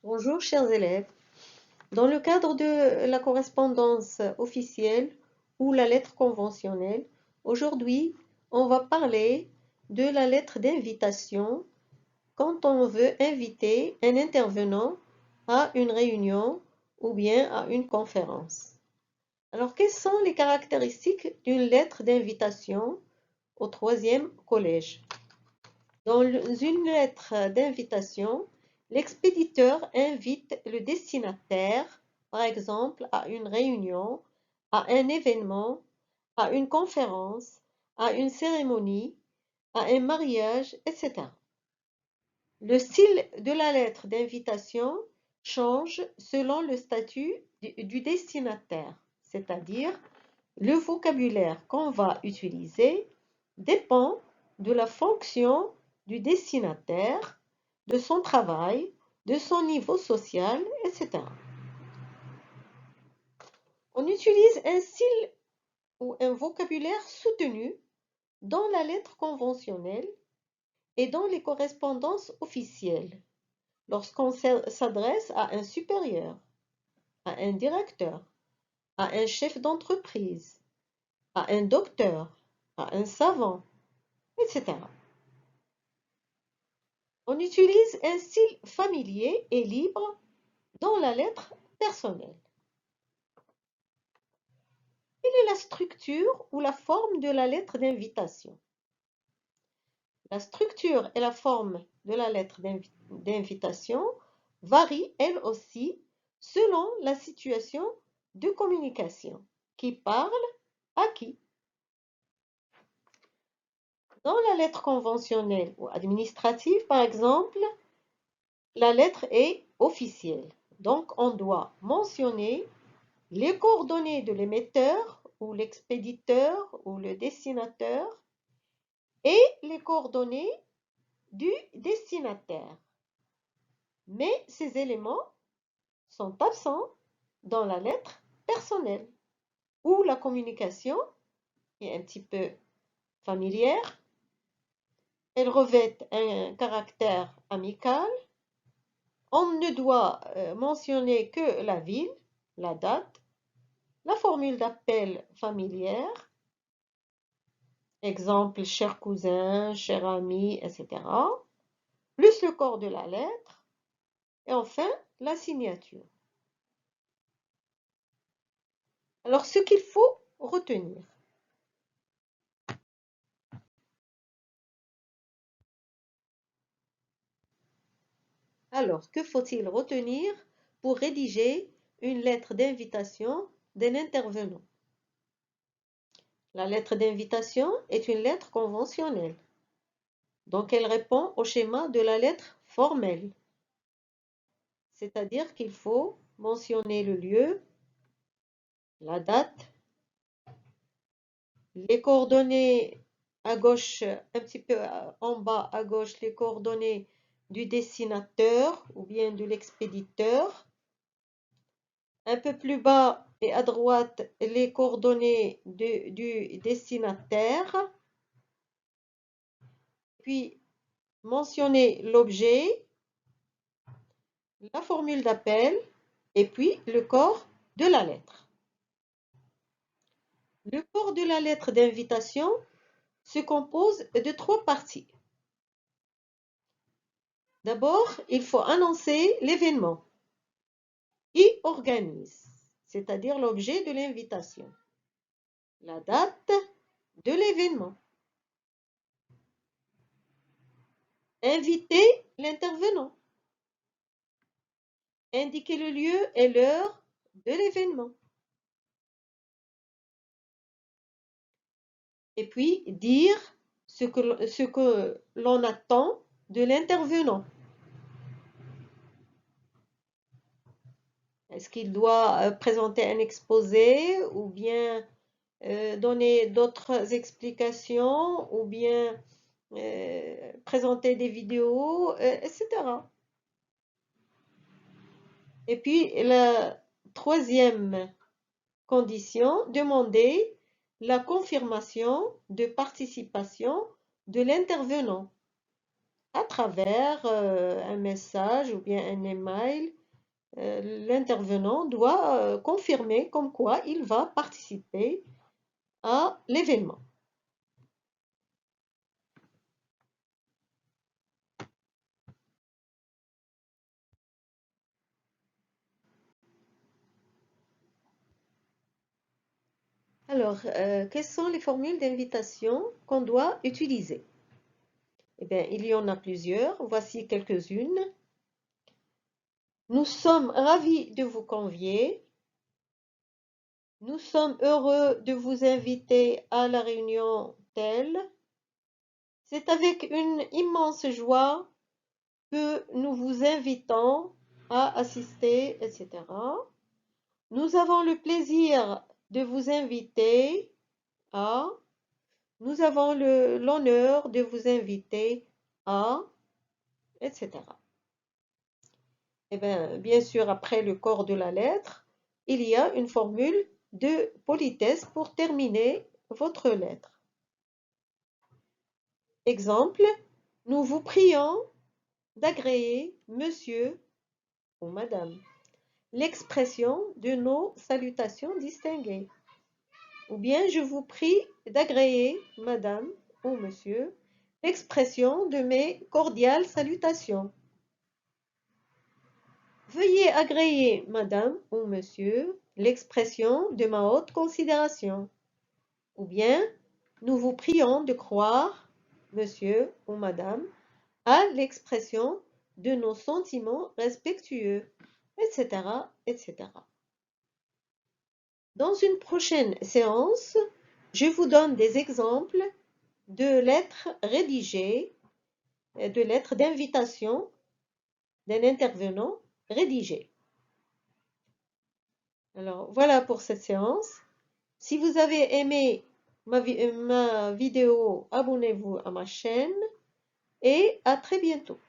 Bonjour chers élèves. Dans le cadre de la correspondance officielle ou la lettre conventionnelle, aujourd'hui, on va parler de la lettre d'invitation quand on veut inviter un intervenant à une réunion ou bien à une conférence. Alors, quelles sont les caractéristiques d'une lettre d'invitation au troisième collège? Dans une lettre d'invitation, l'expéditeur invite le destinataire, par exemple, à une réunion, à un événement, à une conférence, à une cérémonie, à un mariage, etc. Le style de la lettre d'invitation change selon le statut du destinataire, c'est-à-dire le vocabulaire qu'on va utiliser dépend de la fonction du destinataire, de son travail, de son niveau social, etc. On utilise un style ou un vocabulaire soutenu dans la lettre conventionnelle et dans les correspondances officielles lorsqu'on s'adresse à un supérieur, à un directeur, à un chef d'entreprise, à un docteur, à un savant, etc. On utilise un style familier et libre dans la lettre personnelle. Quelle est la structure ou la forme de la lettre d'invitation? La structure et la forme de la lettre d'invitation varient elles aussi selon la situation de communication. Qui parle à qui? Dans la lettre conventionnelle ou administrative, par exemple, la lettre est officielle. Donc, on doit mentionner les coordonnées de l'émetteur ou l'expéditeur ou le destinataire et les coordonnées du destinataire. Mais ces éléments sont absents dans la lettre personnelle où la communication est un petit peu familière. Elle revêt un caractère amical. On ne doit mentionner que la ville, la date, la formule d'appel familière, exemple cher cousin, cher ami, etc., plus le corps de la lettre, et enfin la signature. Alors, ce qu'il faut retenir. Alors, que faut-il retenir pour rédiger une lettre d'invitation d'un intervenant? La lettre d'invitation est une lettre conventionnelle. Donc, elle répond au schéma de la lettre formelle. C'est-à-dire qu'il faut mentionner le lieu, la date, les coordonnées à gauche, un petit peu en bas à gauche, les coordonnées du destinateur ou bien de l'expéditeur. Un peu plus bas et à droite, les coordonnées du destinataire. Puis, mentionner l'objet, la formule d'appel et puis le corps de la lettre. Le corps de la lettre d'invitation se compose de trois parties. D'abord, il faut annoncer l'événement qui organise, c'est-à-dire l'objet de l'invitation, la date de l'événement, inviter l'intervenant, indiquer le lieu et l'heure de l'événement, et puis dire ce que l'on attend de l'intervenant. Est-ce qu'il doit présenter un exposé ou bien donner d'autres explications ou bien présenter des vidéos, etc. Et puis la troisième condition, demander la confirmation de participation de l'intervenant. à travers un message ou bien un email. L'intervenant doit confirmer comme quoi il va participer à l'événement. Alors, quelles sont les formules d'invitation qu'on doit utiliser? Eh bien, il y en a plusieurs. Voici quelques-unes. Nous sommes ravis de vous convier. Nous sommes heureux de vous inviter à la réunion telle. C'est avec une immense joie que nous vous invitons à assister, etc. Nous avons le plaisir de vous inviter à. Nous avons l'honneur de vous inviter à, etc. Et bien sûr, après le corps de la lettre, il y a une formule de politesse pour terminer votre lettre. Exemple, nous vous prions d'agréer monsieur ou madame. L'expression de nos salutations distinguées. Ou bien je vous prie d'agréer madame ou monsieur l'expression de mes cordiales salutations. Veuillez agréer madame ou monsieur l'expression de ma haute considération. Ou bien nous vous prions de croire monsieur ou madame à l'expression de nos sentiments respectueux, etc., etc. Dans une prochaine séance, je vous donne des exemples de lettres rédigées, de lettres d'invitation d'un intervenant rédigé. Alors, voilà pour cette séance. Si vous avez aimé ma vidéo, abonnez-vous à ma chaîne et à très bientôt.